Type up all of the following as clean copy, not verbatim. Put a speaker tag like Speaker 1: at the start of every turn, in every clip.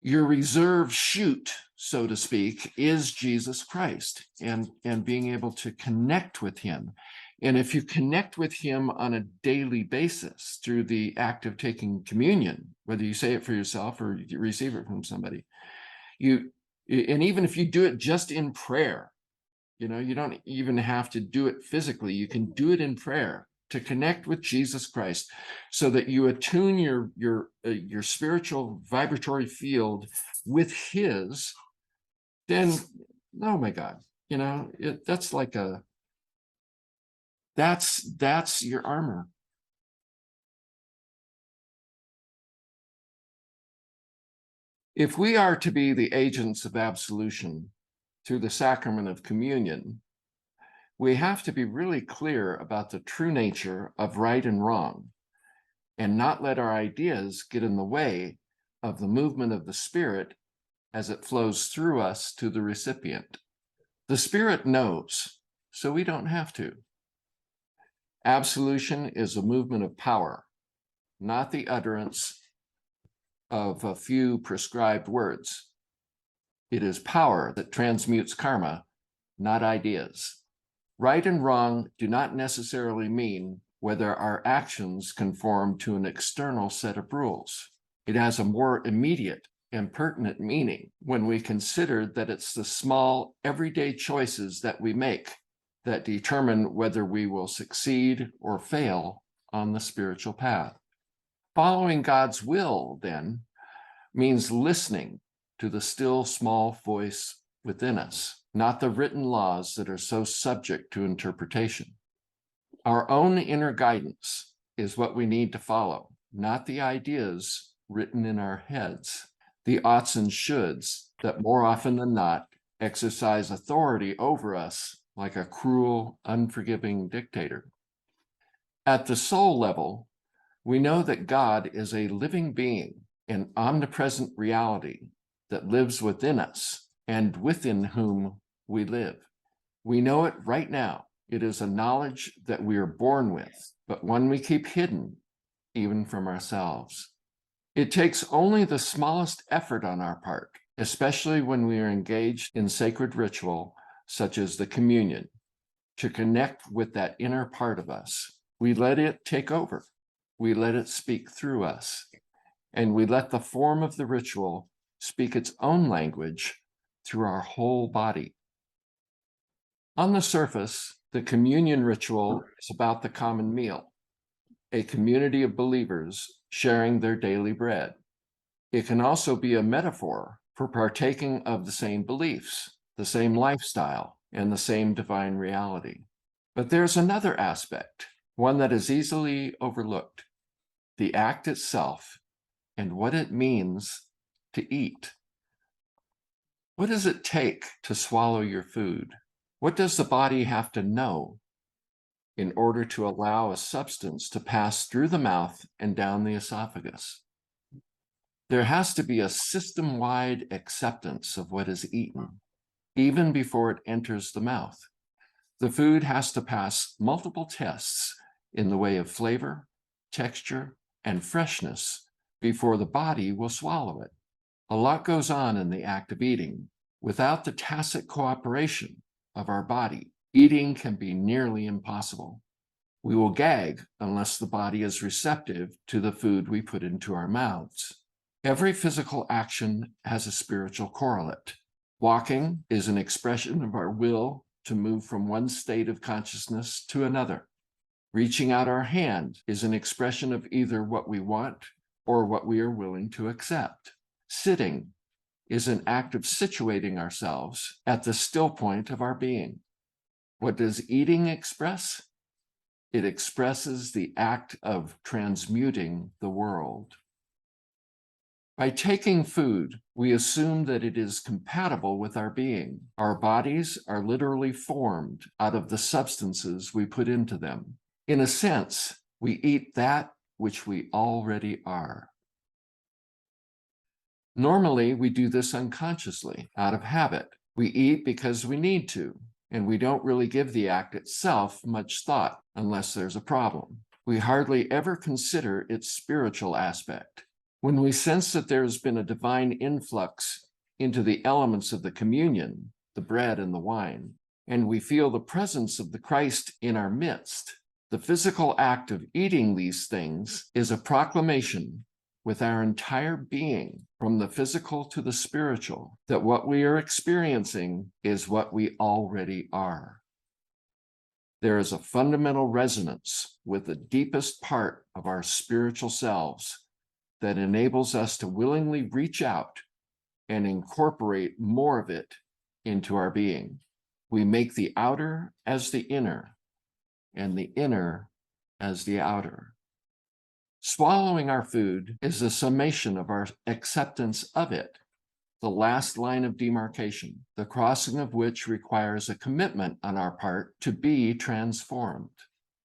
Speaker 1: Your reserve chute, so to speak, is Jesus Christ, and being able to connect with him. And if you connect with him on a daily basis through the act of taking communion, whether you say it for yourself or you receive it from somebody, and even if you do it just in prayer, you don't even have to do it physically. You can do it in prayer to connect with Jesus Christ, so that you attune your spiritual vibratory field with his. Then, oh my God, that's like that's your armor. If we are to be the agents of absolution through the sacrament of communion, we have to be really clear about the true nature of right and wrong, and not let our ideas get in the way of the movement of the Spirit as it flows through us to the recipient. The Spirit knows, so we don't have to. Absolution is a movement of power, not the utterance of a few prescribed words. It is power that transmutes karma, not ideas. Right and wrong do not necessarily mean whether our actions conform to an external set of rules. It has a more immediate and pertinent meaning when we consider that it's the small, everyday choices that we make that determine whether we will succeed or fail on the spiritual path. Following God's will, then, means listening to the still small voice within us, not the written laws that are so subject to interpretation. Our own inner guidance is what we need to follow, not the ideas written in our heads, the oughts and shoulds that more often than not exercise authority over us like a cruel, unforgiving dictator. At the soul level, we know that God is a living being, an omnipresent reality that lives within us and within whom we live. We know it right now. It is a knowledge that we are born with, but one we keep hidden even from ourselves. It takes only the smallest effort on our part, especially when we are engaged in sacred ritual, such as the communion, to connect with that inner part of us. We let it take over. We let it speak through us. And we let the form of the ritual speak its own language through our whole body. On the surface, the communion ritual is about the common meal, a community of believers sharing their daily bread. It can also be a metaphor for partaking of the same beliefs, the same lifestyle, and the same divine reality. But there's another aspect, one that is easily overlooked: the act itself and what it means to eat. What does it take to swallow your food? What does the body have to know in order to allow a substance to pass through the mouth and down the esophagus? There has to be a system-wide acceptance of what is eaten, even before it enters the mouth. The food has to pass multiple tests in the way of flavor, texture, and freshness before the body will swallow it. A lot goes on in the act of eating. Without the tacit cooperation of our body, eating can be nearly impossible. We will gag unless the body is receptive to the food we put into our mouths. Every physical action has a spiritual correlate. Walking is an expression of our will to move from one state of consciousness to another. Reaching out our hand is an expression of either what we want or what we are willing to accept. Sitting is an act of situating ourselves at the still point of our being. What does eating express? It expresses the act of transmuting the world. By taking food, we assume that it is compatible with our being. Our bodies are literally formed out of the substances we put into them. In a sense, we eat that which we already are. Normally, we do this unconsciously, out of habit. We eat because we need to, and we don't really give the act itself much thought unless there's a problem. We hardly ever consider its spiritual aspect. When we sense that there has been a divine influx into the elements of the communion, the bread and the wine, and we feel the presence of the Christ in our midst, the physical act of eating these things is a proclamation with our entire being, from the physical to the spiritual, that what we are experiencing is what we already are. There is a fundamental resonance with the deepest part of our spiritual selves that enables us to willingly reach out and incorporate more of it into our being. We make the outer as the inner, and the inner as the outer. Swallowing our food is a summation of our acceptance of it, the last line of demarcation, the crossing of which requires a commitment on our part to be transformed.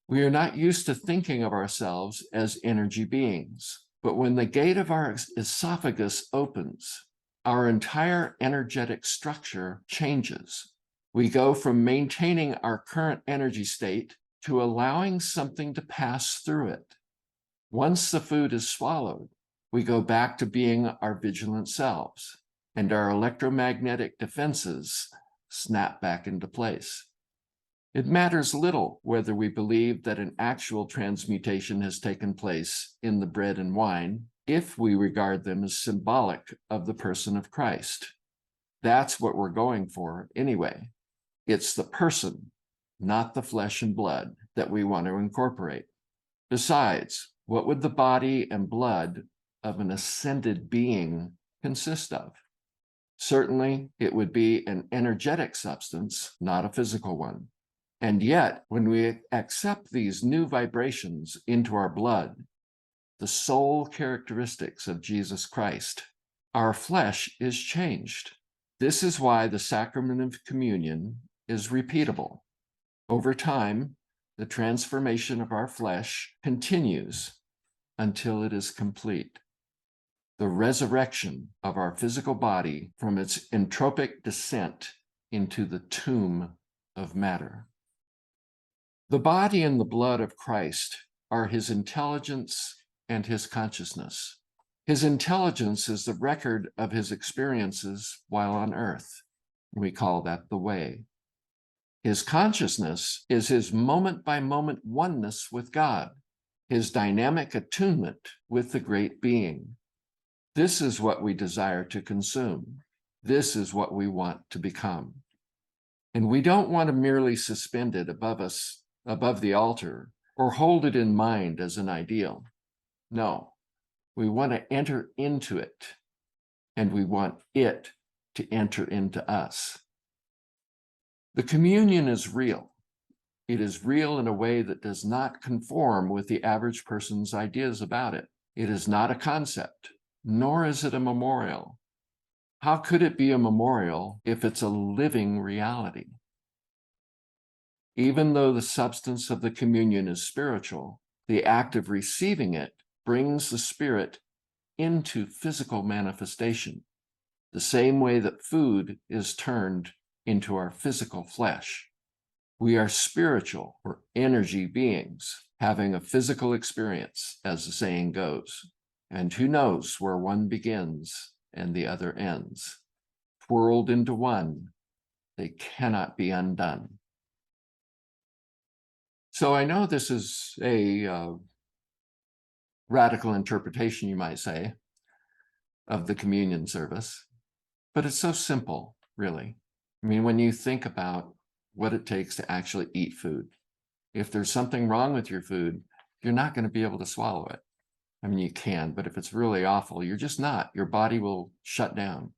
Speaker 1: We are not used to thinking of ourselves as energy beings, but when the gate of our esophagus opens, our entire energetic structure changes. We go from maintaining our current energy state to allowing something to pass through it. Once the food is swallowed, we go back to being our vigilant selves, and our electromagnetic defenses snap back into place. It matters little whether we believe that an actual transmutation has taken place in the bread and wine, if we regard them as symbolic of the person of Christ. That's what we're going for anyway. It's the person, not the flesh and blood, that we want to incorporate. Besides, what would the body and blood of an ascended being consist of? Certainly, it would be an energetic substance, not a physical one. And yet, when we accept these new vibrations into our blood, the soul characteristics of Jesus Christ, our flesh is changed. This is why the sacrament of communion is repeatable. Over time, the transformation of our flesh continues until it is complete. The resurrection of our physical body from its entropic descent into the tomb of matter. The body and the blood of Christ are his intelligence and his consciousness. His intelligence is the record of his experiences while on earth. We call that the way. His consciousness is his moment-by-moment oneness with God, his dynamic attunement with the great being. This is what we desire to consume. This is what we want to become. And we don't want to merely suspend it above us, above the altar, or hold it in mind as an ideal. No, we want to enter into it, and we want it to enter into us. The communion is real. It is real in a way that does not conform with the average person's ideas about it. It is not a concept, nor is it a memorial. How could it be a memorial if it's a living reality? Even though the substance of the communion is spiritual, the act of receiving it brings the spirit into physical manifestation, the same way that food is turned into our physical flesh. We are spiritual or energy beings having a physical experience, as the saying goes. And who knows where one begins and the other ends? Twirled into one, they cannot be undone. So I know this is a radical interpretation, you might say, of the communion service, but it's so simple, really. I mean, when you think about what it takes to actually eat food, if there's something wrong with your food, you're not going to be able to swallow it. I mean, you can, but if it's really awful, you're just not. Your body will shut down.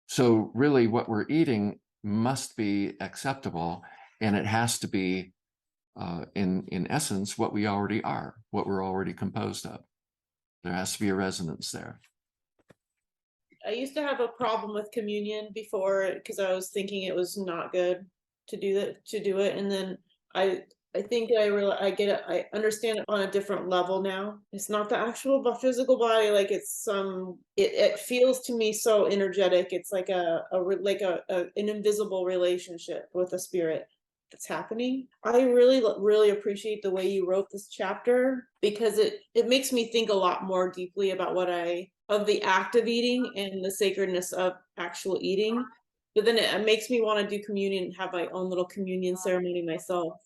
Speaker 1: So really what we're eating must be acceptable, and it has to be, in essence, what we already are, what we're already composed of. There has to be a resonance there.
Speaker 2: I used to have a problem with communion before because I was thinking it was not good to do it, and then I think I get it. I understand it on a different level now. It's not the actual physical body, like it's it feels to me so energetic. It's like an invisible relationship with a spirit that's happening. I really appreciate the way you wrote this chapter, because it makes me think a lot more deeply about what I of the act of eating and the sacredness of actual eating. But then it makes me want to do communion and have my own little communion ceremony myself,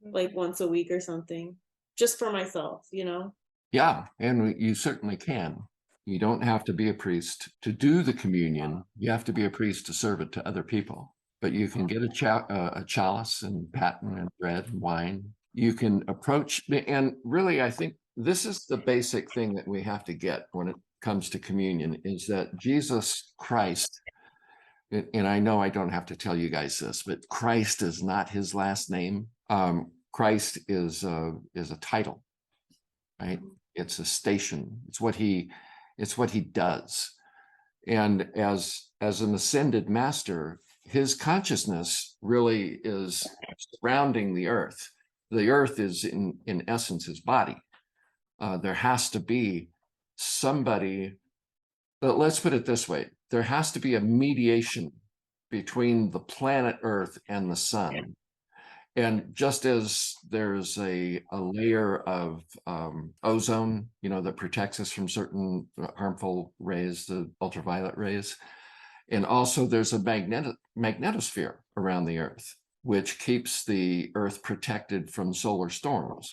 Speaker 2: like once a week or something, just for myself, you know?
Speaker 1: Yeah, and you certainly can. You don't have to be a priest to do the communion. You have to be a priest to serve it to other people. But you can get a chalice and paten and bread and wine. You can approach, and really, I think this is the basic thing that we have to get when it comes to communion, is that Jesus Christ, and I know I don't have to tell you guys this, but Christ is not his last name. Christ is a title, right? It's a station. It's what he does. And as an ascended master, his consciousness really is surrounding the earth. The earth is in essence his body. There has to be somebody, but let's put it this way, there has to be a mediation between the planet Earth and the sun. And just as there's a layer of ozone, that protects us from certain harmful rays, the ultraviolet rays, and also there's a magnetosphere around the Earth, which keeps the Earth protected from solar storms.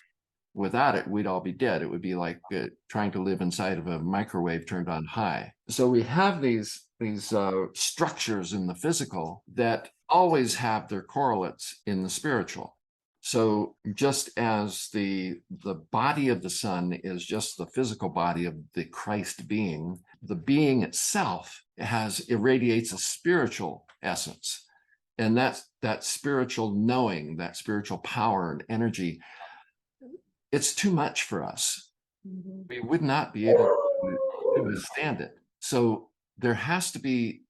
Speaker 1: Without it, we'd all be dead. It would be like trying to live inside of a microwave turned on high. So we have these structures in the physical that always have their correlates in the spiritual. So just as the body of the sun is just the physical body of the Christ being, the being itself irradiates a spiritual essence. And that spiritual knowing, that spiritual power and energy, it's too much for us.
Speaker 2: Mm-hmm.
Speaker 1: We would not be able to withstand it. So there has to be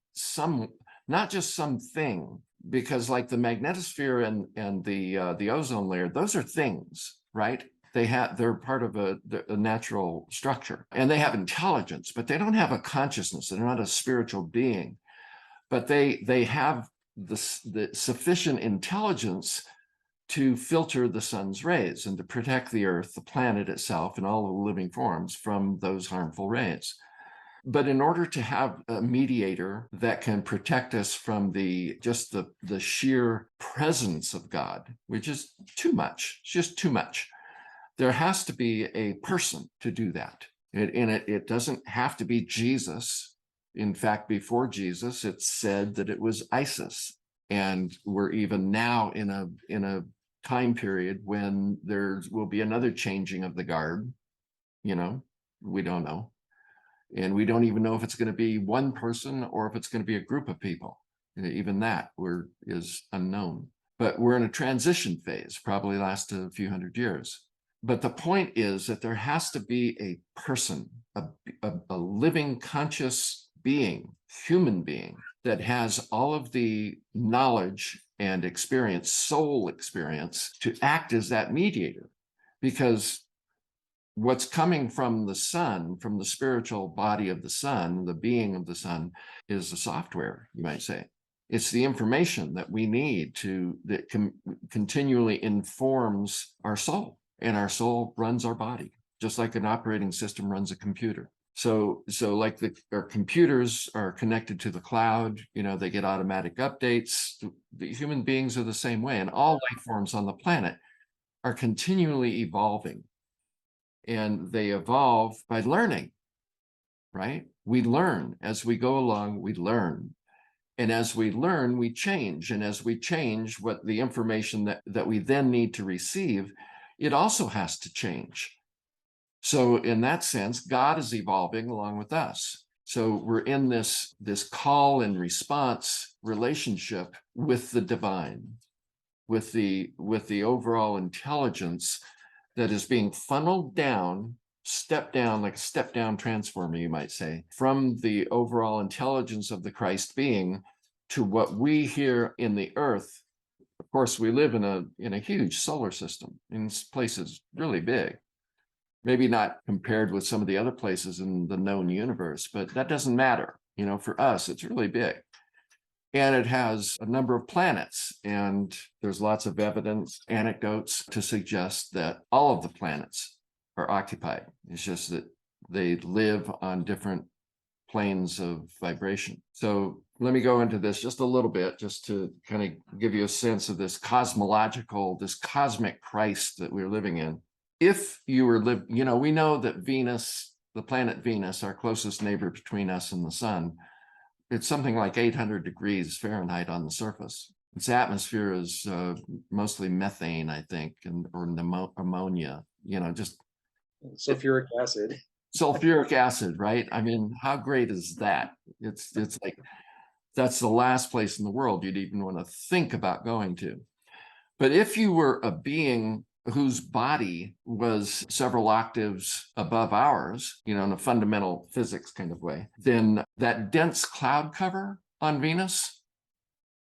Speaker 1: not just something, because like the magnetosphere and the ozone layer, those are things, right? They're part of a natural structure, and they have intelligence, but they don't have a consciousness. They're not a spiritual being, but they have the sufficient intelligence to filter the sun's rays and to protect the earth, the planet itself, and all the living forms from those harmful rays. But in order to have a mediator that can protect us from the sheer presence of God, which is too much, it's just too much, there has to be a person to do that. It doesn't have to be Jesus. In fact, before Jesus, it's said that it was Isis. And we're even now in a time period when there will be another changing of the guard. We don't know. And we don't even know if it's going to be one person or if it's going to be a group of people. Even that is unknown. But we're in a transition phase, probably last a few hundred years. But the point is that there has to be a person, a living, conscious being, human being, that has all of the knowledge and experience, soul experience, to act as that mediator. Because what's coming from the sun, from the spiritual body of the sun, the being of the sun, is the software, you might say. It's the information that we need that continually informs our soul, and our soul runs our body, just like an operating system runs a computer. So like our computers are connected to the cloud, they get automatic updates. The human beings are the same way, and all life forms on the planet are continually evolving. And they evolve by learning, right? We learn as we go along, we learn. And as we learn, we change. And as we change, what the information that we then need to receive, it also has to change. So in that sense, God is evolving along with us. So we're in this call and response relationship with the divine, with the overall intelligence that is being funneled down, like a step down transformer, you might say, from the overall intelligence of the Christ being to what we here in the earth. Of course, we live in a huge solar system, in places really big. Maybe not compared with some of the other places in the known universe, but that doesn't matter. For us, it's really big. And it has a number of planets, and there's lots of anecdotes to suggest that all of the planets are occupied. It's just that They live on different planes of vibration. So let me go into this just a little bit, just to kind of give you a sense of this cosmological, this cosmic Christ that we're living in. If you were we know that Venus, the planet Venus, our closest neighbor between us and the sun, it's something like 800 degrees Fahrenheit on the surface. Its atmosphere is mostly methane, I think, or ammonia, just
Speaker 3: sulfuric acid.
Speaker 1: Sulfuric acid, right? I mean, how great is that? It's like, that's the last place in the world you'd even want to think about going to. But if you were a being whose body was several octaves above ours, in a fundamental physics kind of way, then that dense cloud cover on Venus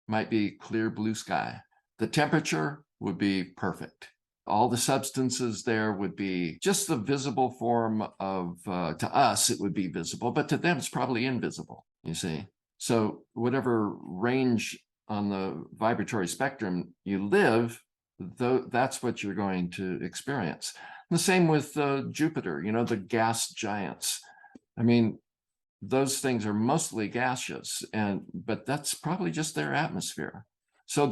Speaker 1: might be clear blue sky. The temperature would be perfect. All the substances there would be just the visible form of, to us, it would be visible, but to them, it's probably invisible, you see. So whatever range on the vibratory spectrum you live, that's what you're going to experience. The same with Jupiter, the gas giants. I mean, those things are mostly gaseous, but that's probably just their atmosphere. So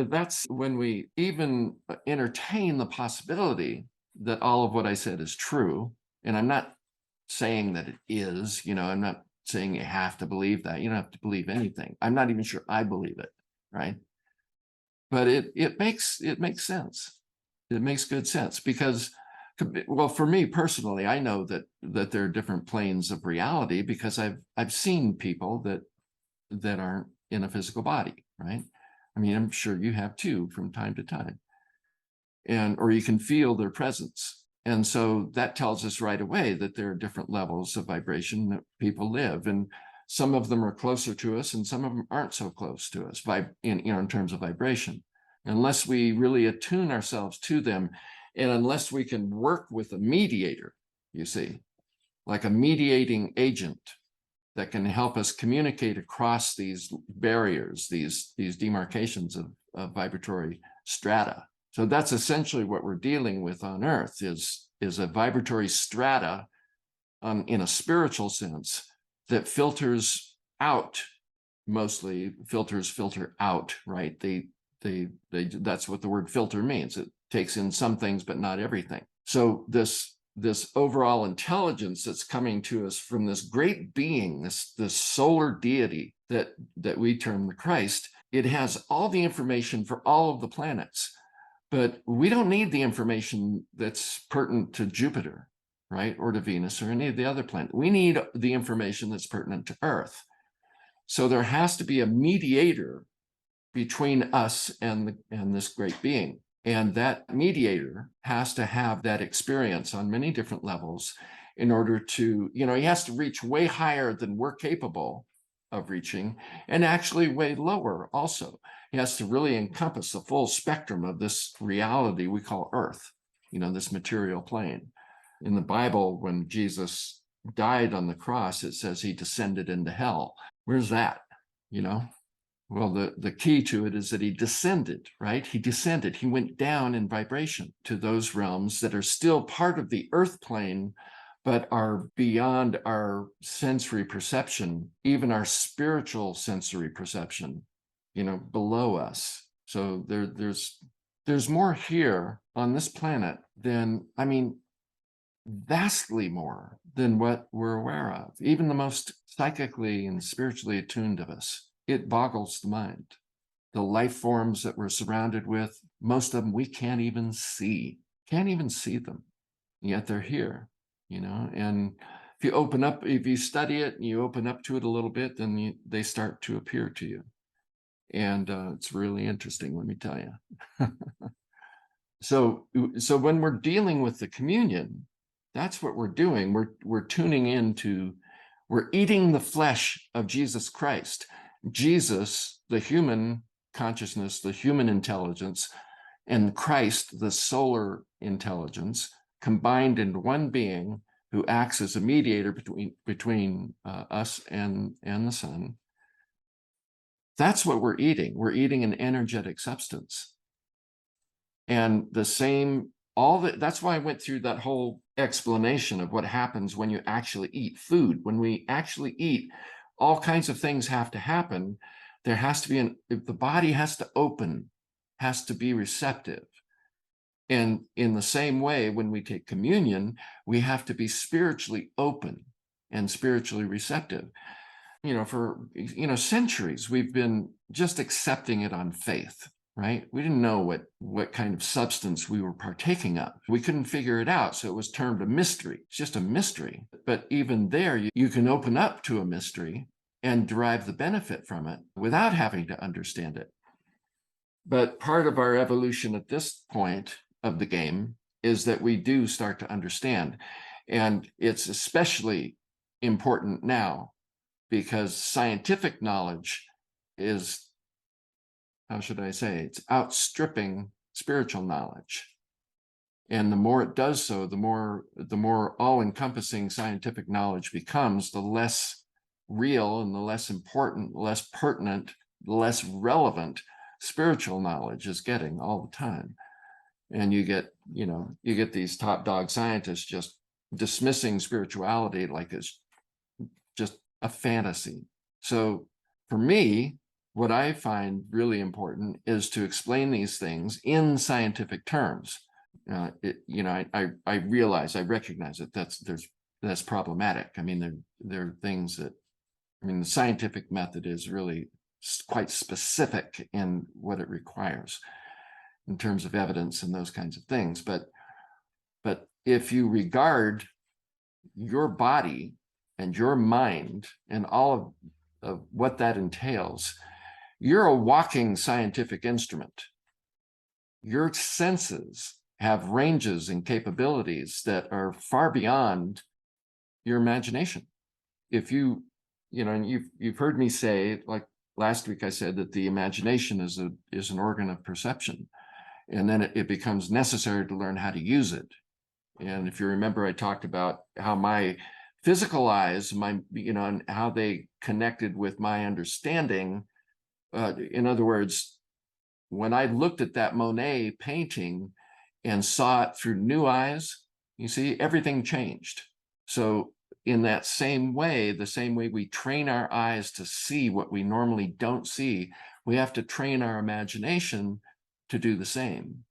Speaker 1: that's when we even entertain the possibility that all of what I said is true. And I'm not saying that it is, I'm not saying you have to believe that. You don't have to believe anything. I'm not even sure I believe it, right? But it makes sense. It makes good sense because, well, for me personally, I know that there are different planes of reality because I've seen people that aren't in a physical body, right? I mean, I'm sure you have too from time to time, or you can feel their presence. And so that tells us right away that there are different levels of vibration that people live, and some of them are closer to us and some of them aren't so close to us in terms of vibration, unless we really attune ourselves to them. And unless we can work with a mediator, you see, like a mediating agent that can help us communicate across these barriers, these demarcations of vibratory strata. So that's essentially what we're dealing with on Earth is a vibratory strata in a spiritual sense that filters out, mostly filter out, right? That's what the word filter means. It takes in some things, but not everything. So this overall intelligence that's coming to us from this great being, this solar deity that we term the Christ, it has all the information for all of the planets, but we don't need the information that's pertinent to Jupiter, right? Or to Venus or any of the other planets. We need the information that's pertinent to Earth. So there has to be a mediator between us and this great being. And that mediator has to have that experience on many different levels in order to, he has to reach way higher than we're capable of reaching, and actually way lower also. He has to really encompass the full spectrum of this reality we call Earth, this material plane. In the Bible, when Jesus died on the cross, it says he descended into hell. Where's that? Well, the key to it is that he descended, right? He descended. He went down in vibration to those realms that are still part of the earth plane, but are beyond our sensory perception, even our spiritual sensory perception, below us. So there's more here on this planet than, vastly more than what we're aware of. Even the most psychically and spiritually attuned of us. It boggles the mind. The life forms that we're surrounded with, most of them we can't even see them, yet they're here, and if you study it and you open up to it a little bit, then they start to appear to you. And it's really interesting, let me tell you. So when we're dealing with the communion, that's what we're doing. We're tuning into, we're eating the flesh of Jesus Christ. Jesus, the human consciousness, the human intelligence, and Christ, the solar intelligence, combined into one being who acts as a mediator between us and the sun. That's what we're eating. We're eating an energetic substance. And the same that's why I went through that whole explanation of what happens when you actually eat food. When we actually eat, all kinds of things have to happen. There has to be the body has to open, has to be receptive. And in the same way, when we take communion, we have to be spiritually open and spiritually receptive. For centuries, we've been just accepting it on faith, right? We didn't know what kind of substance we were partaking of. We couldn't figure it out. So it was termed a mystery. It's just a mystery. But even there, you can open up to a mystery and derive the benefit from it without having to understand it. But part of our evolution at this point of the game is that we do start to understand. And it's especially important now because scientific knowledge is, how should I say, it's outstripping spiritual knowledge. And the more it does so, the more all-encompassing scientific knowledge becomes, the less real and the less important, the less pertinent, the less relevant spiritual knowledge is getting all the time. And you get these top dog scientists just dismissing spirituality like it's just a fantasy. So for me, what I find really important is to explain these things in scientific terms. I recognize that that's problematic. I mean, there are things that, the scientific method is really quite specific in what it requires in terms of evidence and those kinds of things. But if you regard your body and your mind and all of what that entails, you're a walking scientific instrument. Your senses have ranges and capabilities that are far beyond your imagination. If and you've heard me say, like last week I said, that the imagination is an organ of perception. And then it becomes necessary to learn how to use it. And if you remember, I talked about how my physical eyes, and how they connected with my understanding. In other words, when I looked at that Monet painting and saw it through new eyes, you see, everything changed. So in that same way, the same way we train our eyes to see what we normally don't see, we have to train our imagination to do the same.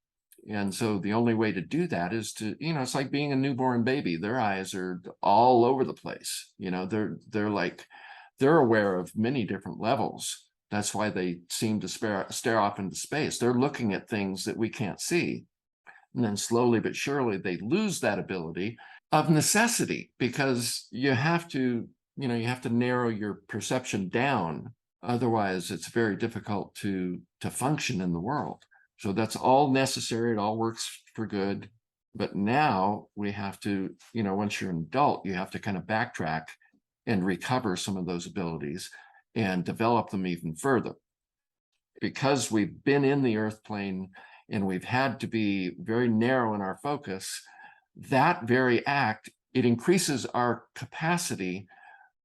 Speaker 1: And so the only way to do that is to, it's like being a newborn baby. Their eyes are all over the place. They're aware of many different levels. That's why they seem to stare off into space. They're looking at things that we can't see. And then slowly but surely they lose that ability of necessity, because you have to narrow your perception down. Otherwise, it's very difficult to function in the world. So that's all necessary. It all works for good. But now we have to, once you're an adult, you have to kind of backtrack and recover some of those abilities and develop them even further. Because we've been in the earth plane and we've had to be very narrow in our focus, that very act, it increases our capacity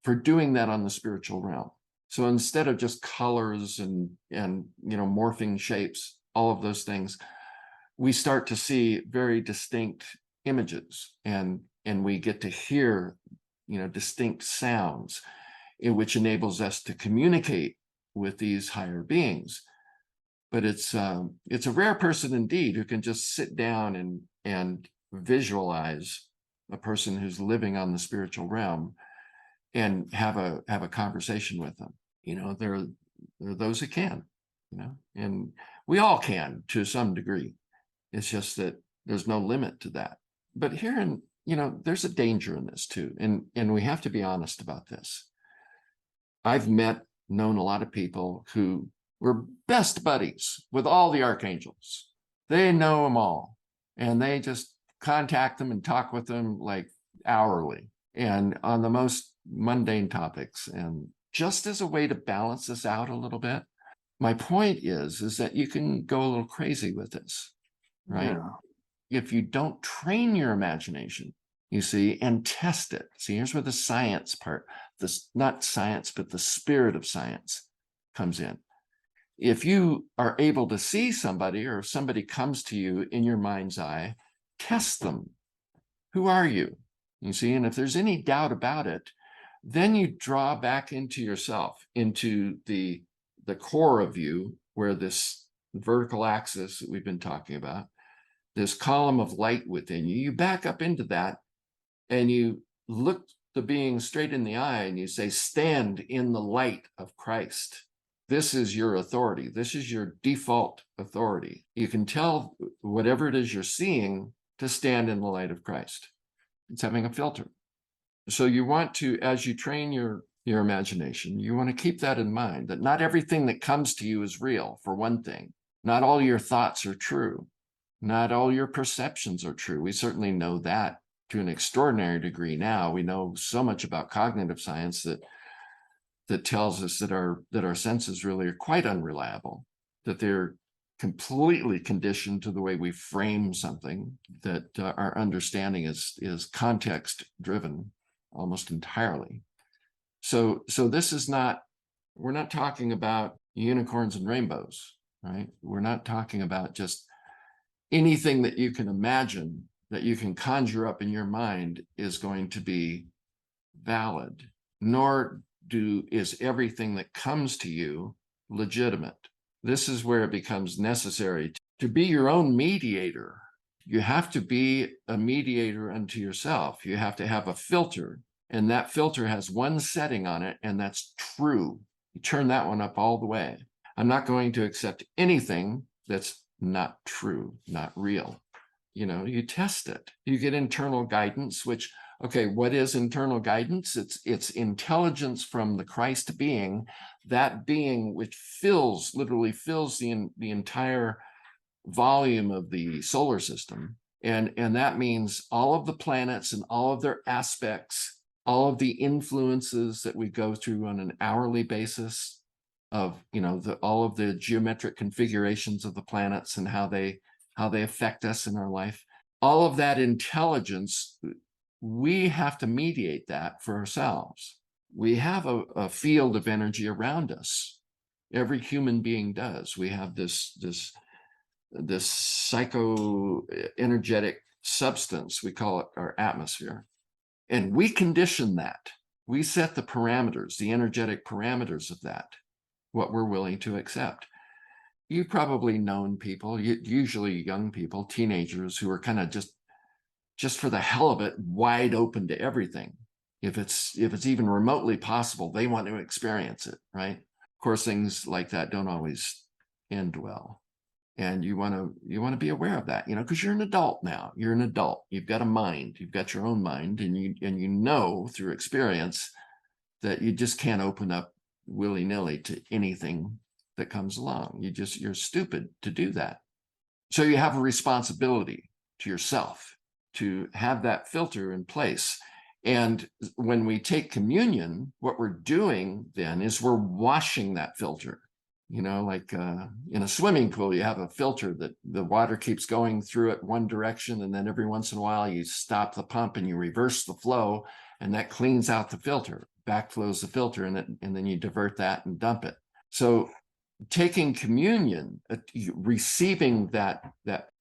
Speaker 1: for doing that on the spiritual realm. So instead of just colors and morphing shapes, all of those things, we start to see very distinct images, and we get to hear distinct sounds, which enables us to communicate with these higher beings. But it's a rare person indeed who can just sit down and visualize a person who's living on the spiritual realm and have a conversation with them. There are those who can, and we all can to some degree. It's just that there's no limit to that. But herein, there's a danger in this too. And we have to be honest about this. I've known a lot of people who were best buddies with all the archangels. They know them all, and they just contact them and talk with them like hourly and on the most mundane topics. And just as a way to balance this out a little bit, my point is that you can go a little crazy with this, right? Yeah. If you don't train your imagination, you see, and test it. See, here's where the science part, not science, but the spirit of science comes in. If you are able to see somebody, or if somebody comes to you in your mind's eye, test them. Who are you? You see, and if there's any doubt about it, then you draw back into yourself, into the core of you, where this vertical axis that we've been talking about, this column of light within you, you back up into that and you look the being straight in the eye and you say, stand in the light of Christ. This is your authority. This is your default authority. You can tell whatever it is you're seeing to stand in the light of Christ. It's having a filter. So you want to, as you train your imagination, you want to keep that in mind, that not everything that comes to you is real, for one thing. Not all your thoughts are true. Not all your perceptions are true. We certainly know that to an extraordinary degree now. We know so much about cognitive science that tells us that our senses really are quite unreliable, that they're completely conditioned to the way we frame something, that our understanding is context driven almost entirely. So this is not, we're not talking about unicorns and rainbows, right? We're not talking about just anything that you can imagine, that you can conjure up in your mind is going to be valid, nor is everything that comes to you legitimate. This is where it becomes necessary to be your own mediator. You have to be a mediator unto yourself. You have to have a filter, and that filter has one setting on it, and that's true. You turn that one up all the way. I'm not going to accept anything that's not true, not real. You know, you test it. You get internal guidance, which, okay, what is internal guidance? It's intelligence from the Christ being, that being which literally fills the entire volume of the solar system. And that means all of the planets and all of their aspects, all of the influences that we go through on an hourly basis of, you know, all of the geometric configurations of the planets and how they affect us in our life. All of that intelligence, we have to mediate that for ourselves. We have a field of energy around us. Every human being does. We have this psycho-energetic substance, we call it our atmosphere. And we condition that. We set the parameters, the energetic parameters of that, what we're willing to accept. You've probably known people, usually young people, teenagers, who are kind of just for the hell of it, wide open to everything. If it's even remotely possible, they want to experience it, right? Of course, things like that don't always end well. And you want to be aware of that, you know, because you're an adult now. You're an adult. You've got a mind. You've got your own mind, and you know through experience that you just can't open up willy-nilly to anything that comes along. You're stupid to do that. So you have a responsibility to yourself to have that filter in place. And when we take communion, what we're doing then is we're washing that filter. You know, like in a swimming pool, you have a filter that the water keeps going through it one direction, and then every once in a while you stop the pump and you reverse the flow, and that cleans out the filter. Back flows the filter, and then you divert that and dump it. So taking communion, receiving that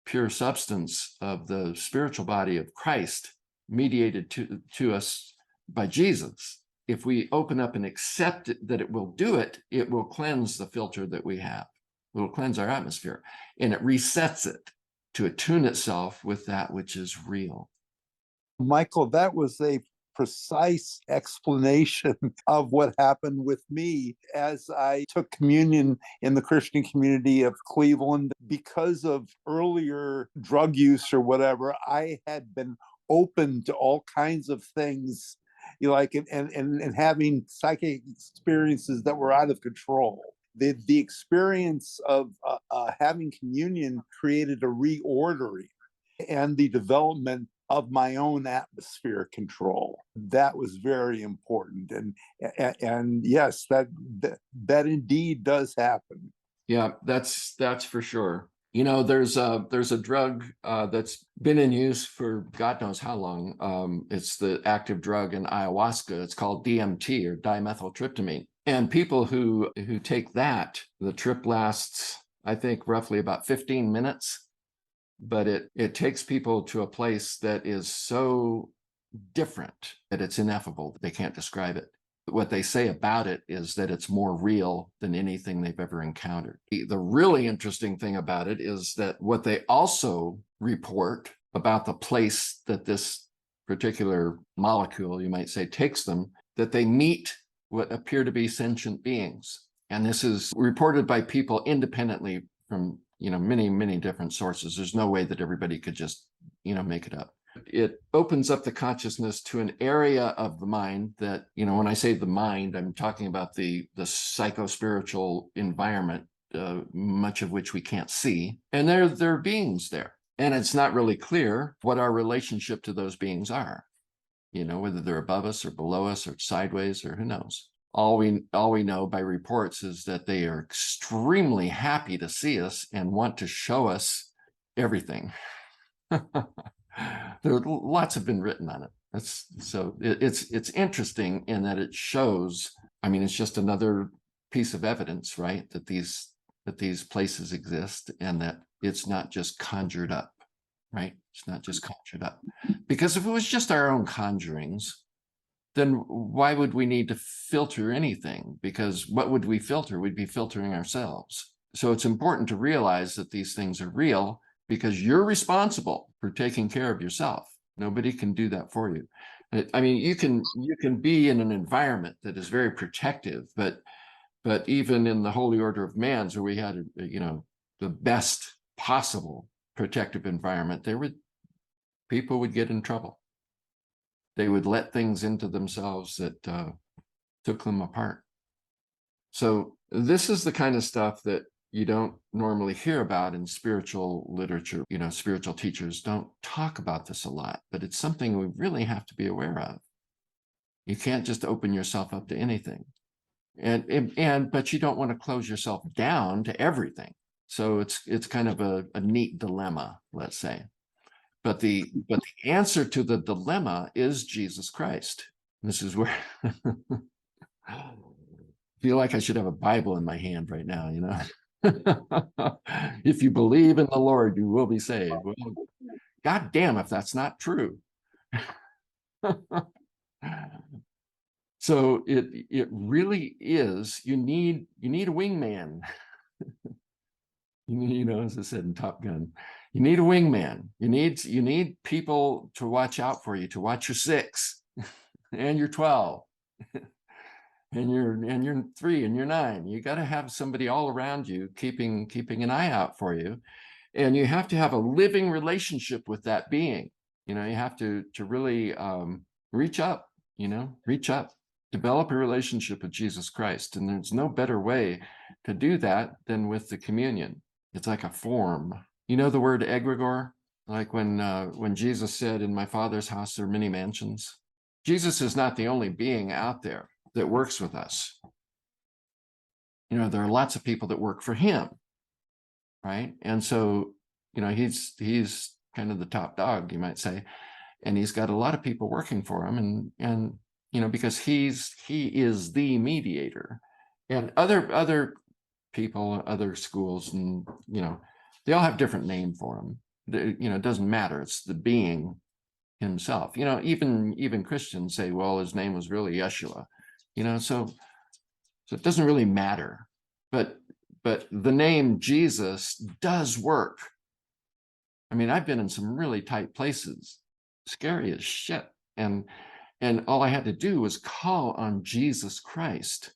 Speaker 1: pure substance of the spiritual body of Christ mediated to us by Jesus, if we open up and accept that it will do it, it will cleanse the filter that we have. It will cleanse our atmosphere, and it resets it to attune itself with that which is real.
Speaker 4: Michael, that was a precise explanation of what happened with me as I took communion in the Christian community of Cleveland. Because of earlier drug use or whatever, I had been open to all kinds of things, you know, like and having psychic experiences that were out of control. The experience of having communion created a reordering and the development of my own atmosphere control. That was very important, and yes, that indeed does happen.
Speaker 1: Yeah, that's for sure. You know, there's a drug that's been in use for God knows how long. It's the active drug in ayahuasca. It's called DMT, or dimethyltryptamine. And people who take that, the trip lasts, I think, roughly about 15 minutes. but it takes people to a place that is so different that it's ineffable. They can't describe it. What they say about it is that it's more real than anything they've ever encountered. The really interesting thing about it is that what they also report about the place that this particular molecule, you might say, takes them, that they meet what appear to be sentient beings. And this is reported by people independently from, many, many different sources. There's no way that everybody could just, make it up. It opens up the consciousness to an area of the mind that, when I say the mind, I'm talking about the psycho-spiritual environment, much of which we can't see. And there are beings there. And it's not really clear what our relationship to those beings are, whether they're above us or below us or sideways or who knows. All we know by reports is that they are extremely happy to see us and want to show us everything. There lots have been written on it. It's interesting in that it shows. I mean, it's just another piece of evidence, right? That these places exist and that it's not just conjured up, right? It's not just conjured up. Because if it was just our own conjurings, then why would we need to filter anything? Because what would we filter? We'd be filtering ourselves. So it's important to realize that these things are real because you're responsible for taking care of yourself. Nobody can do that for you. I mean, you can be in an environment that is very protective, but even in the Holy Order of Mans, where we had, the best possible protective environment, people would get in trouble. They would let things into themselves that took them apart. So this is the kind of stuff that you don't normally hear about in spiritual literature. Spiritual teachers don't talk about this a lot, but it's something we really have to be aware of. You can't just open yourself up to anything. But you don't want to close yourself down to everything. So it's kind of a neat dilemma, let's say. But the answer to the dilemma is Jesus Christ. This is where I feel like I should have a Bible in my hand right now, If you believe in the Lord, you will be saved. Well, God damn if that's not true. So it really is, you need a wingman. As I said in Top Gun, you need a wingman. You need people to watch out for you, to watch your 6 and your 12 and your 3 and your 9. You got to have somebody all around you keeping an eye out for you. And you have to have a living relationship with that being. You have to really reach up, develop a relationship with Jesus Christ. And there's no better way to do that than with the communion. It's like a form. The word egregore, like when Jesus said, "In my Father's house there are many mansions." Jesus is not the only being out there that works with us. There are lots of people that work for him, right? And so, he's kind of the top dog, you might say, and he's got a lot of people working for him, and because he is the mediator, and other people, other schools, and they all have different name for him. It doesn't matter. It's the being himself. Even Christians say, well, his name was really Yeshua. So it doesn't really matter. But the name Jesus does work. I mean, I've been in some really tight places, scary as shit, and all I had to do was call on Jesus Christ,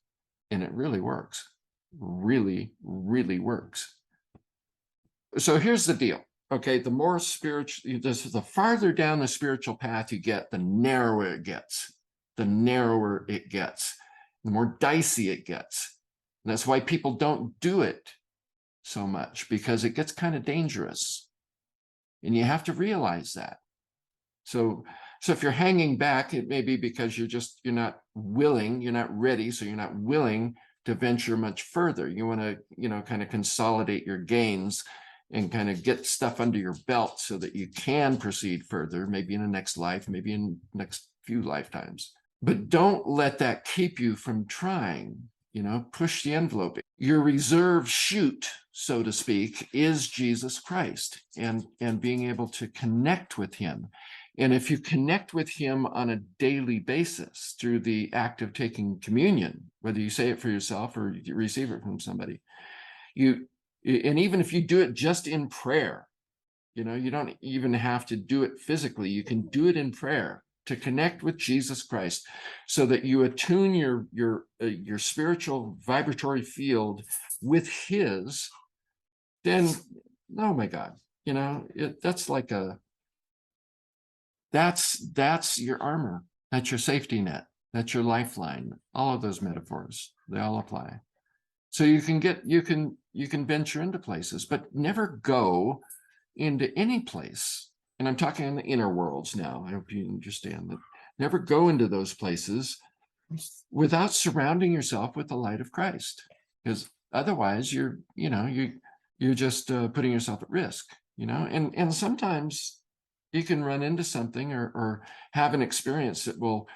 Speaker 1: and it really works. Really, really works. So here's the deal. Okay, the more spiritual, the farther down the spiritual path you get, the narrower it gets. The narrower it gets, the more dicey it gets. And that's why people don't do it so much, because it gets kind of dangerous. And you have to realize that. So if you're hanging back, it may be because you're not willing, you're not ready, so you're not willing to venture much further. You want to, kind of consolidate your gains and kind of get stuff under your belt so that you can proceed further, maybe in the next life, maybe in the next few lifetimes. But don't let that keep you from trying. push the envelope. Your reserve chute, so to speak, is Jesus Christ, and being able to connect with him. And if you connect with him on a daily basis through the act of taking communion, whether you say it for yourself or you receive it from somebody, and even if you do it just in prayer, you don't even have to do it physically. You can do it in prayer to connect with Jesus Christ, so that you attune your spiritual vibratory field with his. Then, oh my God, that's like that's your armor. That's your safety net. That's your lifeline. All of those metaphors, they all apply. So you can venture into places, but never go into any place. And I'm talking in the inner worlds now. I hope you understand that. Never go into those places without surrounding yourself with the light of Christ, because otherwise you're just putting yourself at risk. And sometimes you can run into something or have an experience that will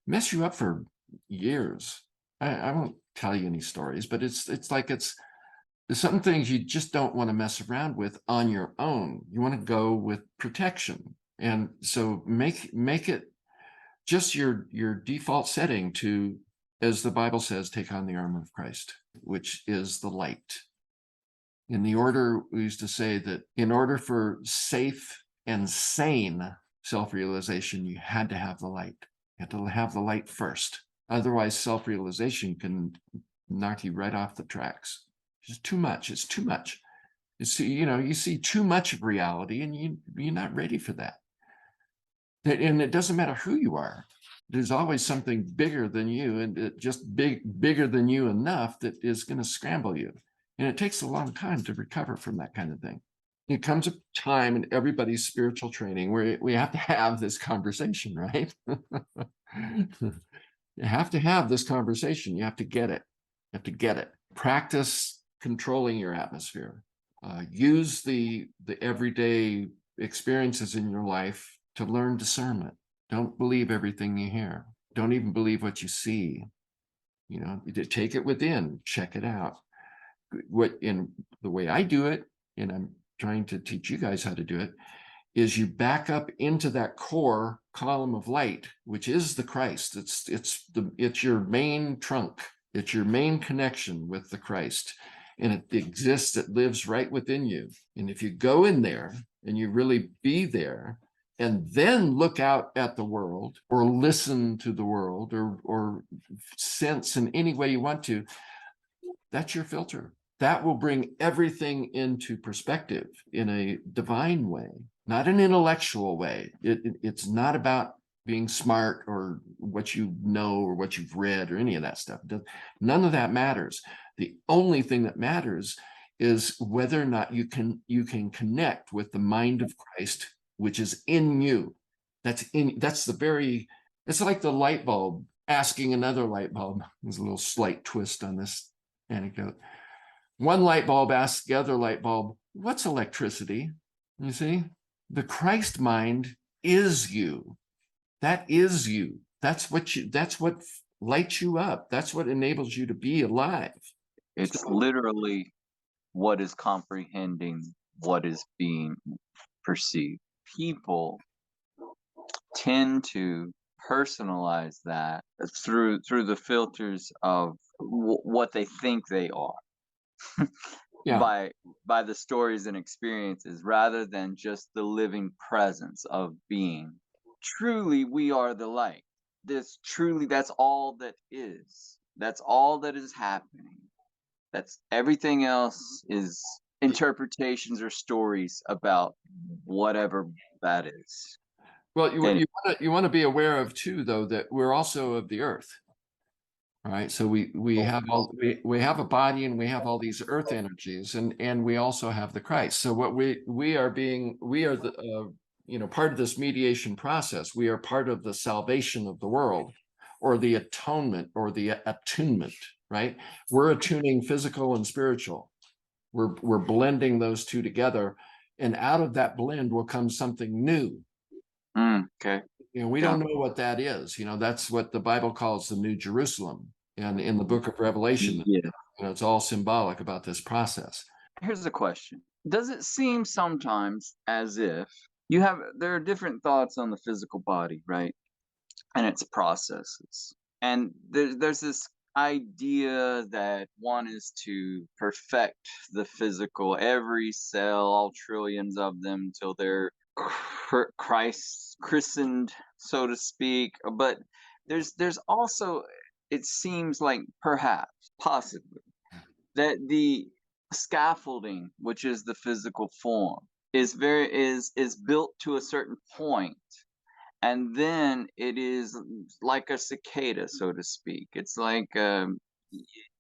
Speaker 1: mess you up for years. I won't tell you any stories, but it's like there's some things you just don't want to mess around with on your own. You want to go with protection. And so make it just your default setting to, as the Bible says, take on the armor of Christ, which is the light. In the order, we used to say that in order for safe and sane self-realization, you had to have the light. You had to have the light first. Otherwise, self-realization can knock you right off the tracks. It's too much. It's too much. You see too much of reality, and you're not ready for that. And it doesn't matter who you are. There's always something bigger than you, and bigger than you enough that is going to scramble you. And it takes a long time to recover from that kind of thing. It comes a time in everybody's spiritual training where we have to have this conversation, right? You have to have this conversation. You have to get it. You have to get it. Practice controlling your atmosphere. Use the everyday experiences in your life to learn discernment. Don't believe everything you hear. Don't even believe what you see. Take it within, check it out. In the way I do it, and I'm trying to teach you guys how to do it, is you back up into that core column of light, which is the Christ. It's your main trunk. It's your main connection with the Christ. And it exists, it lives right within you. And if you go in there and you really be there, and then look out at the world, or listen to the world, or sense in any way you want to, that's your filter. That will bring everything into perspective in a divine way, not an intellectual way. It's not about being smart or what you know or what you've read or any of that stuff. None of that matters. The only thing that matters is whether or not you can connect with the mind of Christ, which is in you. It's like the light bulb asking another light bulb. There's a little slight twist on this anecdote. One light bulb asks the other light bulb, what's electricity? You see, the Christ mind is you. That is you. That's what lights you up. That's what enables you to be alive.
Speaker 5: It's literally what is comprehending what is being perceived. People tend to personalize that through the filters of what they think they are.
Speaker 1: Yeah.
Speaker 5: by the stories and experiences, rather than just the living presence of being. Truly, we are the light. That's all that is. That's all that is happening. That's everything else is interpretations or stories about whatever that is.
Speaker 1: Well, you want to be aware of too, though, that we're also of the earth. All right. So we have a body, and we have all these earth energies, and we also have the Christ. So what we are the part of this mediation process. We are part of the salvation of the world, or the atonement, or the attunement, right? We're attuning physical and spiritual. We're blending those two together, and out of that blend will come something new.
Speaker 5: Okay.
Speaker 1: We don't know what that is. That's what the Bible calls the New Jerusalem. And in the book of Revelation,
Speaker 5: Yeah.
Speaker 1: it's all symbolic about this process.
Speaker 5: Here's a question. Does it seem sometimes as if there are different thoughts on the physical body, right? And its processes. And there's this idea that one is to perfect the physical, every cell, all trillions of them, till they're Christ christened, so to speak. But there's also, it seems like perhaps, possibly, that the scaffolding, which is the physical form, is built to a certain point, and then it is like a cicada, so to speak. It's like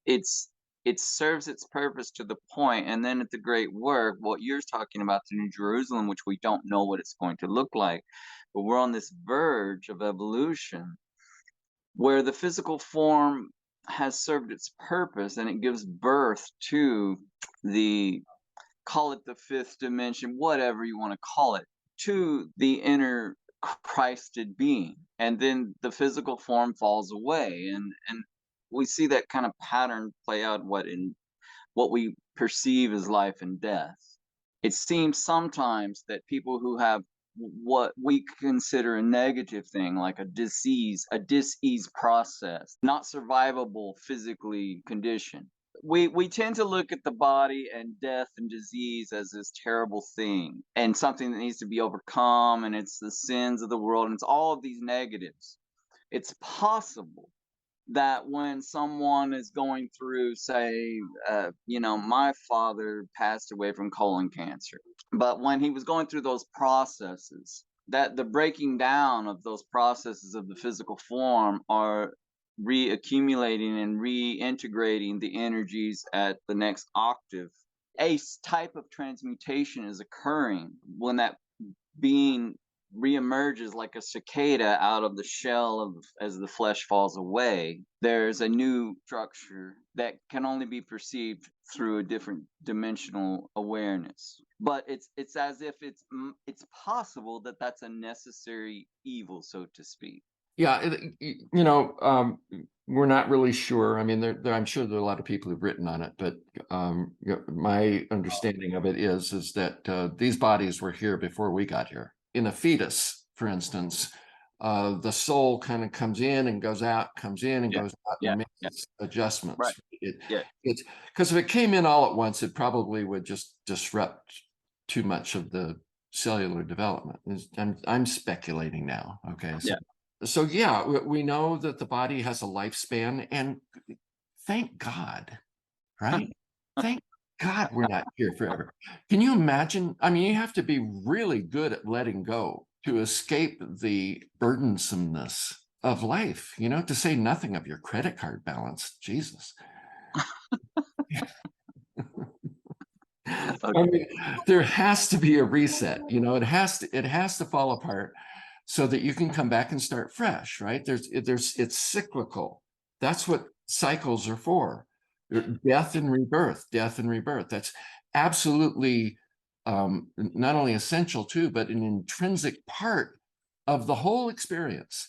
Speaker 5: it's it serves its purpose to the point, and then at the great work, what you're talking about, the New Jerusalem, which we don't know what it's going to look like, but we're on this verge of evolution where the physical form has served its purpose, and it gives birth to the, call it the fifth dimension, whatever you want to call it, to the inner Christed being. And then the physical form falls away. And we see that kind of pattern play out in what we perceive as life and death. It seems sometimes that people who have what we consider a negative thing, like a disease process, not survivable physically condition, we tend to look at the body and death and disease as this terrible thing and something that needs to be overcome, and it's the sins of the world, and it's all of these negatives. It's possible that when someone is going through, say, my father passed away from colon cancer, but when he was going through those processes, that the breaking down of those processes of the physical form are reaccumulating and reintegrating the energies at the next octave. A type of transmutation is occurring when that being reemerges like a cicada out of the shell as the flesh falls away. There's a new structure that can only be perceived through a different dimensional awareness. But it's as if it's possible that that's a necessary evil, so to speak.
Speaker 1: Yeah, we're not really sure. I mean, I'm sure there are a lot of people who've written on it, but my understanding of it is that these bodies were here before we got here. In a fetus, for instance, the soul kind of comes in and goes out, comes in and goes out, and makes adjustments.
Speaker 5: Right.
Speaker 1: It's because if it came in all at once, it probably would just disrupt too much of the cellular development. I'm speculating now. Okay. So yeah, we know that the body has a lifespan, and thank God, right? Thank God we're not here forever. Can you imagine? I mean, you have to be really good at letting go to escape the burdensomeness of life, to say nothing of your credit card balance. Jesus. I mean, there has to be a reset, it has to fall apart so that you can come back and start fresh, right? It's cyclical. That's what cycles are for. Death and rebirth. That's absolutely not only essential too, but an intrinsic part of the whole experience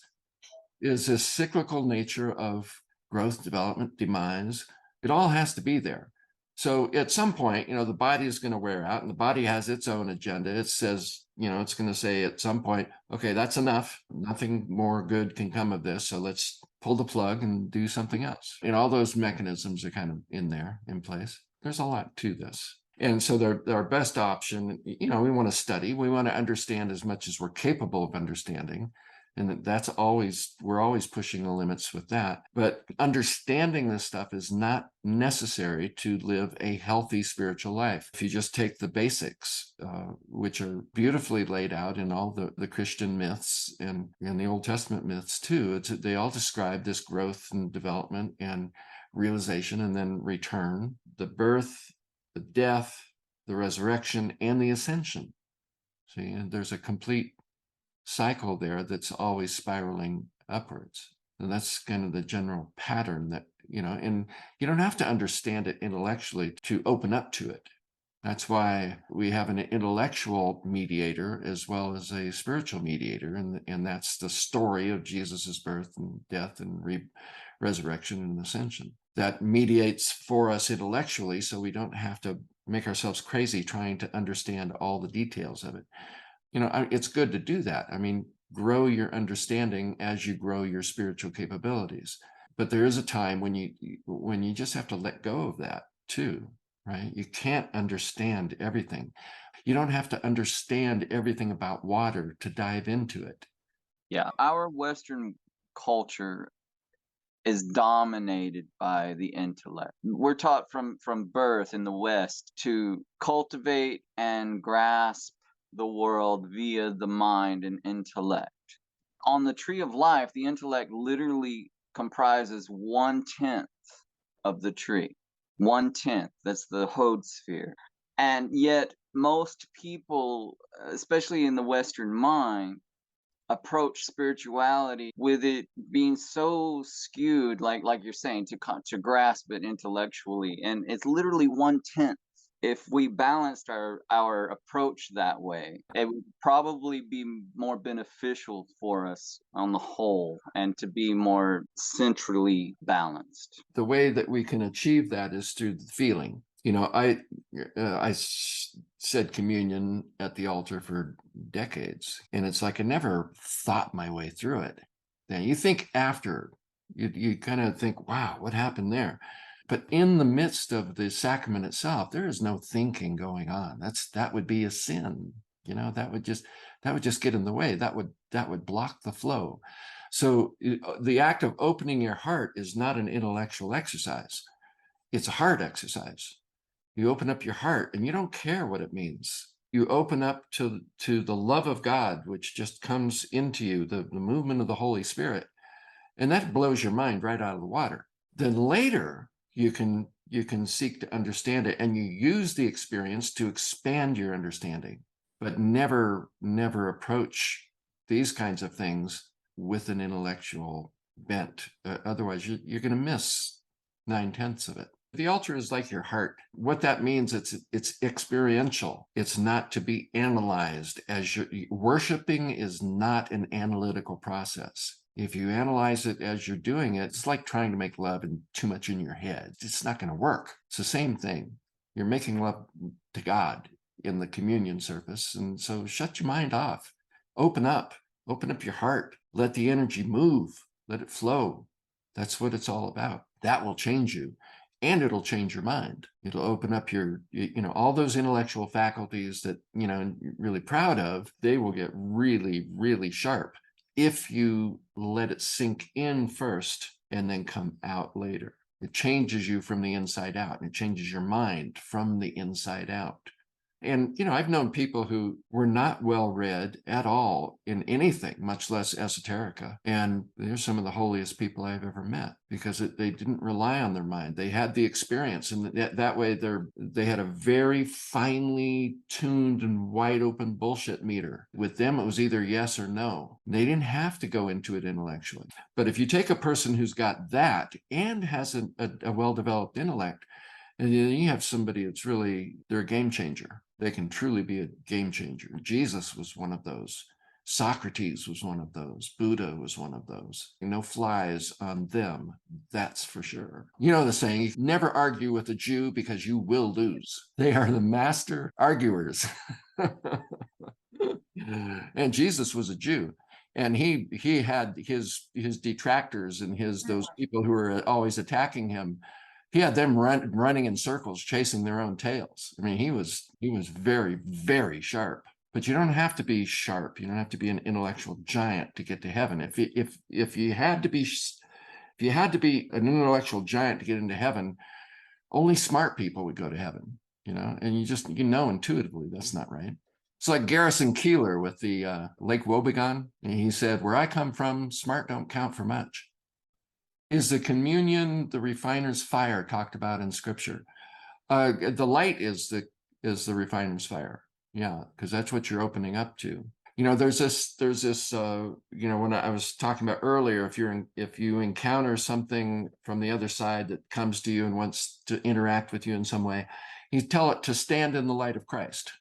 Speaker 1: is this cyclical nature of growth, development, demise. It all has to be there. So at some point, the body is going to wear out, and the body has its own agenda. It says, it's going to say at some point, okay, that's enough. Nothing more good can come of this. So let's pull the plug and do something else. And all those mechanisms are kind of in place. There's a lot to this. And so our best option, we want to study, we want to understand as much as we're capable of understanding. And we're always pushing the limits with that. But understanding this stuff is not necessary to live a healthy spiritual life. If you just take the basics, which are beautifully laid out in all the Christian myths and the Old Testament myths too, they all describe this growth and development and realization and then return, the birth, the death, the resurrection, and the ascension. See, and there's a complete cycle there that's always spiraling upwards. And that's kind of the general pattern that, and you don't have to understand it intellectually to open up to it. That's why we have an intellectual mediator as well as a spiritual mediator. And that's the story of Jesus's birth and death and resurrection and ascension. That mediates for us intellectually, so we don't have to make ourselves crazy trying to understand all the details of it. It's good to do that. I mean, grow your understanding as you grow your spiritual capabilities. But there is a time when you just have to let go of that too, right? You can't understand everything. You don't have to understand everything about water to dive into it.
Speaker 5: Yeah, our Western culture is dominated by the intellect. We're taught from birth in the West to cultivate and grasp the world via the mind and intellect. On the tree of life, the intellect literally comprises 1/10 of the tree. 1/10, that's the Hode sphere. And yet most people, especially in the Western mind, approach spirituality with it being so skewed, like you're saying, to grasp it intellectually, and it's literally 1/10. If we balanced our approach that way, it would probably be more beneficial for us on the whole, and to be more centrally balanced.
Speaker 1: The way that we can achieve that is through the feeling. I said communion at the altar for decades, and it's like I never thought my way through it. Then you think after, you kind of think, wow, what happened there? But in the midst of the sacrament itself, there is no thinking going on. That would be a sin. That would just get in the way. That would block the flow. So the act of opening your heart is not an intellectual exercise. It's a heart exercise. You open up your heart and you don't care what it means. You open up to the love of God, which just comes into you, the movement of the Holy Spirit. And that blows your mind right out of the water. Then later you can seek to understand it, and you use the experience to expand your understanding, but never approach these kinds of things with an intellectual bent. Otherwise you're going to miss 9/10 of it. The altar is like your heart. What that means, it's experiential. It's not to be analyzed. Worshiping is not an analytical process. If you analyze it as you're doing it, it's like trying to make love and too much in your head. It's not going to work. It's the same thing. You're making love to God in the communion service. And so shut your mind off. Open up your heart. Let the energy move. Let it flow. That's what it's all about. That will change you. And it'll change your mind. It'll open up your, all those intellectual faculties that, you're really proud of. They will get really, really sharp if you let it sink in first and then come out later. It changes you from the inside out, and it changes your mind from the inside out. And, I've known people who were not well read at all in anything, much less esoterica. And they're some of the holiest people I've ever met, because they didn't rely on their mind. They had the experience, and that way they had a very finely tuned and wide open bullshit meter. With them, it was either yes or no. They didn't have to go into it intellectually. But if you take a person who's got that and has a well-developed intellect, and then you have somebody that's they're a game changer. They can truly be a game changer. Jesus was one of those. Socrates was one of those. Buddha was one of those. No flies on them, that's for sure. You know the saying, you never argue with a Jew because you will lose. They are the master arguers. And Jesus was a Jew. And he had his detractors and those people who were always attacking him. He had them running in circles, chasing their own tails. I mean, he was very, very sharp. But you don't have to be sharp. You don't have to be an intellectual giant to get to heaven. If you had to be an intellectual giant to get into heaven, only smart people would go to heaven. And you know intuitively that's not right. It's like Garrison Keillor with the Lake Wobegon. And he said, "Where I come from, smart don't count for much." Is the communion the refiner's fire talked about in Scripture? The light is the refiner's fire. Yeah, because that's what you're opening up to. There's this. When I was talking about earlier, if you encounter something from the other side that comes to you and wants to interact with you in some way, you tell it to stand in the light of Christ.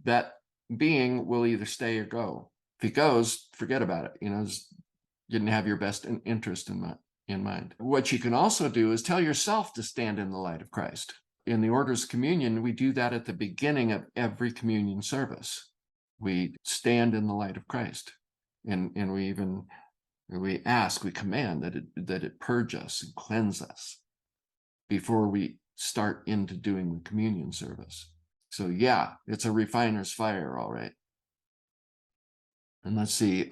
Speaker 1: That being will either stay or go. If he goes, forget about it. You didn't have your best interest in that. in mind. What you can also do is tell yourself to stand in the light of Christ. In the Order's communion, we do that at the beginning of every communion service. We stand in the light of Christ. And we ask, we command that it purge us and cleanse us before we start into doing the communion service. So yeah, it's a refiner's fire, all right. And let's see,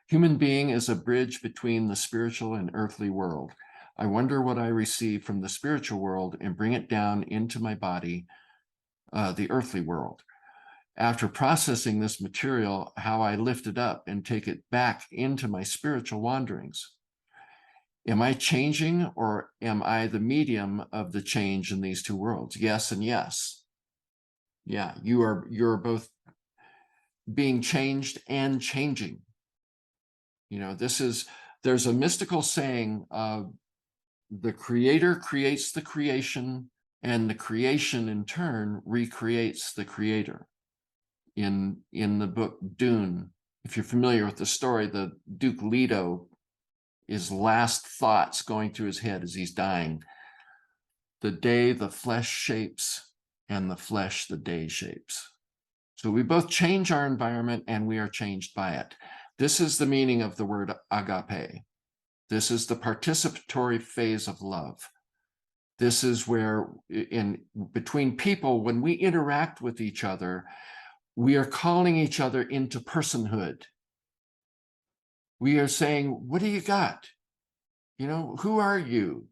Speaker 1: human being is a bridge between the spiritual and earthly world. I wonder what I receive from the spiritual world and bring it down into my body, the earthly world. After processing this material, how I lift it up and take it back into my spiritual wanderings. Am I changing, or am I the medium of the change in these two worlds? Yes and yes. Yeah, you're both being changed and changing. You know, there's a mystical saying, the creator creates the creation, and the creation in turn recreates the creator. In the book Dune, if you're familiar with the story, the Duke Leto, his last thoughts going through his head as he's dying: the day the flesh shapes, and the flesh the day shapes. So we both change our environment, and we are changed by it. This is the meaning of the word agape. This is the participatory phase of love. This is where, between people, when we interact with each other, we are calling each other into personhood. We are saying, what do you got? You know, who are you?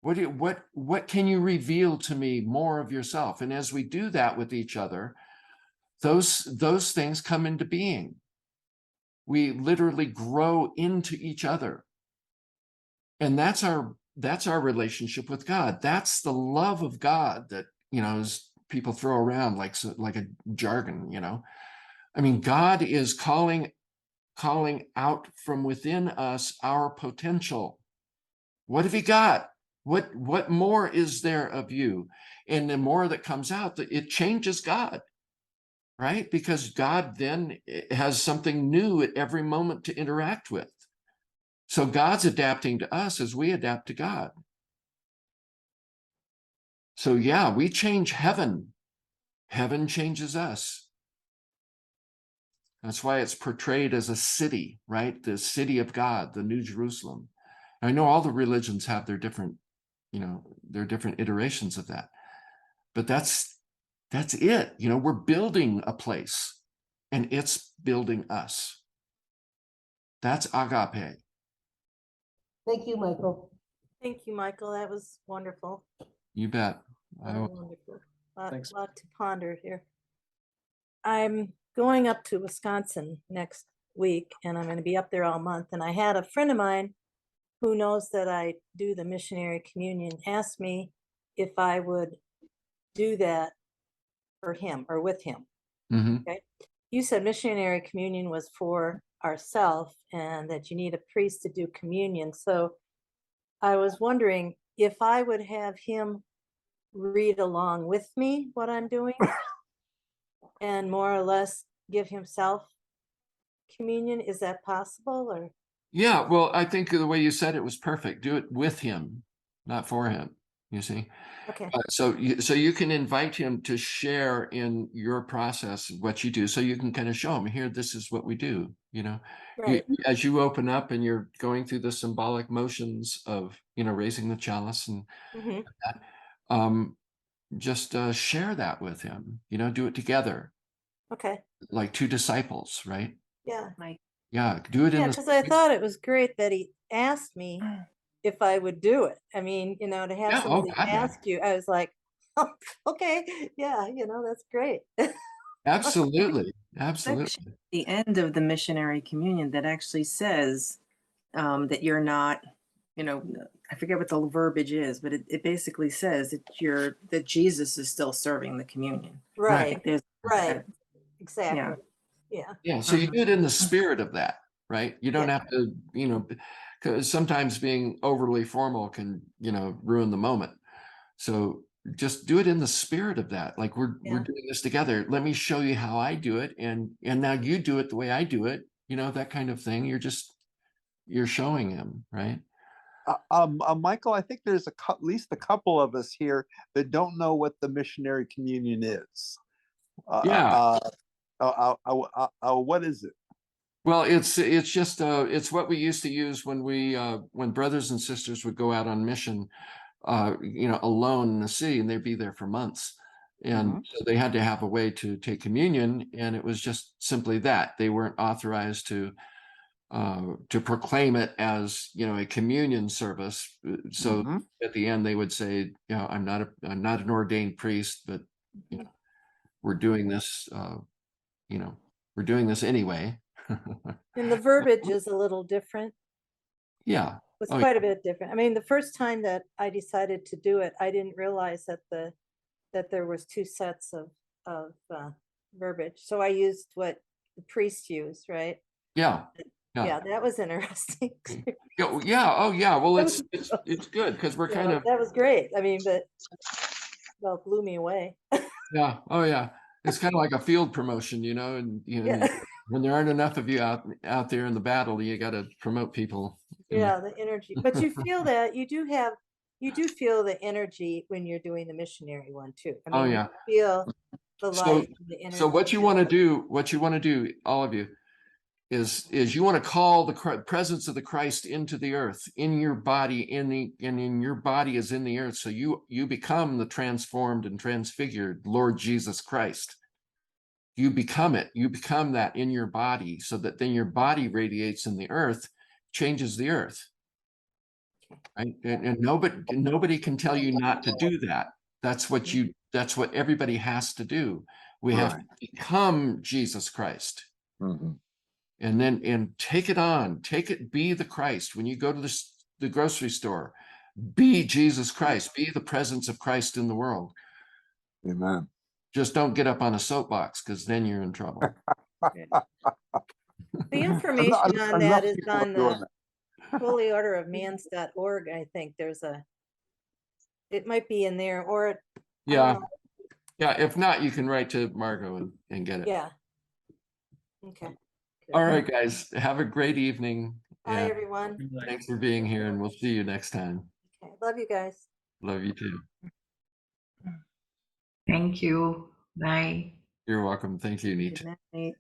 Speaker 1: What can you reveal to me more of yourself? And as we do that with each other, those things come into being. We literally grow into each other. And that's our relationship with God. That's the love of God that, you know, is people throw around like a jargon, you know. I mean, God is calling out from within us our potential. What have you got? What more is there of you? And the more that comes out, it changes God, right? Because God then has something new at every moment to interact with. So God's adapting to us as we adapt to God. So yeah, we change heaven. Heaven changes us. That's why it's portrayed as a city, right? The city of God, the New Jerusalem. I know all the religions have their different, you know, their different iterations of that. But that's it. You know, we're building a place, and it's building us. That's agape.
Speaker 6: Thank you, Michael.
Speaker 7: Thank you, Michael. That was wonderful.
Speaker 1: You bet.
Speaker 7: Wonderful.
Speaker 3: Thanks.
Speaker 7: Lot to ponder here. I'm going up to Wisconsin next week, and I'm going to be up there all month. And I had a friend of mine who knows that I do the missionary communion ask me if I would do that for him or with him.
Speaker 1: Mm-hmm.
Speaker 7: Okay. You said missionary communion was for ourselves and that you need a priest to do communion. So I was wondering if I would have him read along with me what I'm doing and more or less give himself communion. Is that possible? Or
Speaker 1: Yeah, well, I think the way you said it was perfect. Do it with him, not for him. You see?
Speaker 7: okay.
Speaker 1: So you can invite him to share in your process what you do, so you can kind of show him, here, this is what we do. You know,
Speaker 7: Right.
Speaker 1: as you open up and you're going through the symbolic motions of, you know, raising the chalice and
Speaker 7: Mm-hmm.
Speaker 1: that, just share that with him. You know, do it together,
Speaker 7: Okay.
Speaker 1: like two disciples, right?
Speaker 7: Yeah.
Speaker 1: Yeah, do it in
Speaker 7: Yeah,
Speaker 1: the
Speaker 7: because I thought it was great that he asked me if I would do it. I mean, you know, to have
Speaker 1: Yeah, oh,
Speaker 7: somebody
Speaker 1: God, yeah.
Speaker 7: ask you, I was like, oh, okay, yeah, you know, that's great.
Speaker 1: Absolutely,
Speaker 8: Section
Speaker 1: absolutely.
Speaker 8: at the end of the missionary communion that actually says that you're not, you know, I forget what the verbiage is, but it basically says that Jesus is still serving the communion.
Speaker 7: Right,
Speaker 8: Like there's
Speaker 7: right,
Speaker 8: that-
Speaker 7: exactly. Yeah.
Speaker 1: Yeah, so you
Speaker 8: Mhm.
Speaker 1: do it in the spirit of that, right? You don't
Speaker 7: Yeah.
Speaker 1: have to, you know, because sometimes being overly formal can, you know, ruin the moment. So just do it in the spirit of that. Like we're
Speaker 7: Yeah.
Speaker 1: doing this together. Let me show you how I do it, and now you do it the way I do it. You know, that kind of thing. You're showing him, right?
Speaker 4: Michael, I think there's at least a couple of us here that don't know what the missionary communion is.
Speaker 1: Yeah.
Speaker 4: What is it?
Speaker 1: Well, it's just it's what we used to use when brothers and sisters would go out on mission, alone in the sea, and they'd be there for months. And so they had to have a way to take communion, and it was just simply that. They weren't authorized to proclaim it as, a communion service. So at the end they would say, I'm not an ordained priest, but we're doing this, we're doing this anyway.
Speaker 7: And the verbiage is a little different.
Speaker 1: Yeah.
Speaker 7: It's
Speaker 1: Oh,
Speaker 7: quite a bit different. I mean, the first time that I decided to do it, I didn't realize that there was two sets of verbiage. So I used what the priest used, right?
Speaker 1: Yeah.
Speaker 7: Yeah, that was interesting.
Speaker 1: Yeah. Oh, yeah. Well,
Speaker 7: That
Speaker 1: it's good because we're kind of.
Speaker 7: that was great. I mean, but well, it blew me away.
Speaker 1: Yeah. Oh, yeah. It's kind of like a field promotion, and
Speaker 7: Yeah.
Speaker 1: when there aren't enough of you out there in the battle, you got to promote people.
Speaker 7: Yeah, the energy. But you feel that you do feel the energy when you're doing the missionary one too. I mean,
Speaker 1: Oh, yeah.
Speaker 7: you feel the light, the energy.
Speaker 1: So what you want to do, all of you, is you want to call the presence of the Christ into the earth, in your body, in your body is in the earth. So you become the transformed and transfigured Lord Jesus Christ. You become it. You become that in your body, so that then your body radiates in the earth, changes the earth. Right? And nobody can tell you not to do that. That's what everybody has to do. We have to become Jesus Christ. And take it on, be the Christ. When you go to the grocery store, be Jesus Christ, be the presence of Christ in the world.
Speaker 4: Amen.
Speaker 1: Just don't get up on a soapbox, because then you're in trouble.
Speaker 7: The information on that is
Speaker 4: people are
Speaker 7: on
Speaker 4: doing
Speaker 7: the holyorderofmans.org. I think it might be in there, or I
Speaker 1: Yeah.
Speaker 7: don't know.
Speaker 1: Yeah. If not, you can write to Margot and get it.
Speaker 7: Yeah. Okay. Good.
Speaker 1: All right, guys. Have a great evening.
Speaker 7: Bye,
Speaker 1: and
Speaker 7: everyone.
Speaker 1: Thanks for being here, and we'll see you next time.
Speaker 7: Okay. Love you guys.
Speaker 1: Love you too.
Speaker 9: Thank you. Bye.
Speaker 1: You're welcome. Thank you, Neat.
Speaker 8: Good night.